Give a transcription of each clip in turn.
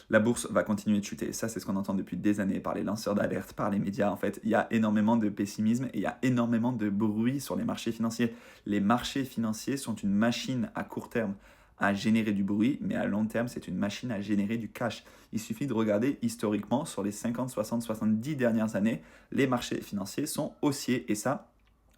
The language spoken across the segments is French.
la bourse va continuer de chuter. Ça, c'est ce qu'on entend depuis des années par les lanceurs d'alerte, par les médias. En fait, il y a énormément de pessimisme et il y a énormément de bruit sur les marchés financiers. Les marchés financiers sont une machine à court terme à générer du bruit, mais à long terme, c'est une machine à générer du cash. Il suffit de regarder historiquement sur les 50, 60, 70 dernières années, les marchés financiers sont haussiers et ça,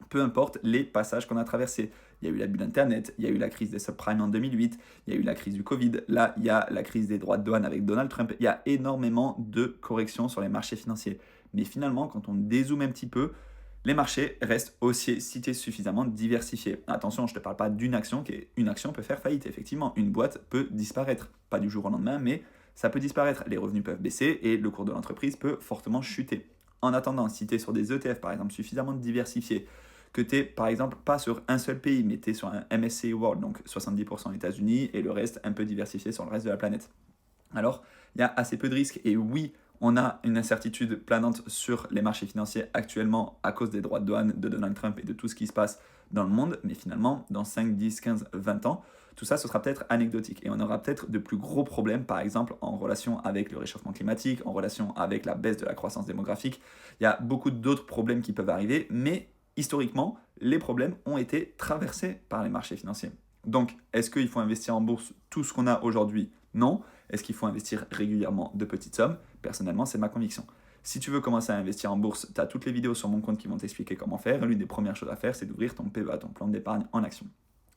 peu importe les passages qu'on a traversés. Il y a eu la bulle Internet, il y a eu la crise des subprimes en 2008, il y a eu la crise du Covid, là, il y a la crise des droits de douane avec Donald Trump. Il y a énormément de corrections sur les marchés financiers. Mais finalement, quand on dézoome un petit peu, les marchés restent haussiers si tu es suffisamment diversifié. Attention, je ne te parle pas d'une action, une action peut faire faillite, effectivement. Une boîte peut disparaître, pas du jour au lendemain, mais ça peut disparaître. Les revenus peuvent baisser et le cours de l'entreprise peut fortement chuter. En attendant, si tu es sur des ETF, par exemple, suffisamment diversifiés, que tu es, par exemple, pas sur un seul pays, mais tu es sur un MSCI World, donc 70% États-Unis, et le reste un peu diversifié sur le reste de la planète. Alors, il y a assez peu de risques. Et oui, on a une incertitude planante sur les marchés financiers actuellement à cause des droits de douane de Donald Trump et de tout ce qui se passe dans le monde. Mais finalement, dans 5, 10, 15, 20 ans, tout ça, ce sera peut-être anecdotique. Et on aura peut-être de plus gros problèmes, par exemple, en relation avec le réchauffement climatique, en relation avec la baisse de la croissance démographique. Il y a beaucoup d'autres problèmes qui peuvent arriver, mais historiquement, les problèmes ont été traversés par les marchés financiers. Donc, est-ce qu'il faut investir en bourse tout ce qu'on a aujourd'hui? Non. Est-ce qu'il faut investir régulièrement de petites sommes? Personnellement, c'est ma conviction. Si tu veux commencer à investir en bourse, tu as toutes les vidéos sur mon compte qui vont t'expliquer comment faire. L'une des premières choses à faire, c'est d'ouvrir ton PEA, ton plan d'épargne en action.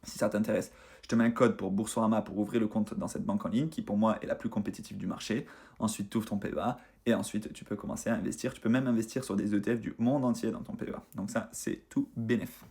Si ça t'intéresse, je te mets un code pour Boursorama pour ouvrir le compte dans cette banque en ligne qui pour moi est la plus compétitive du marché. Ensuite, tu ouvres ton PEA et ensuite tu peux commencer à investir. Tu peux même investir sur des ETF du monde entier dans ton PEA. Donc ça, c'est tout bénef.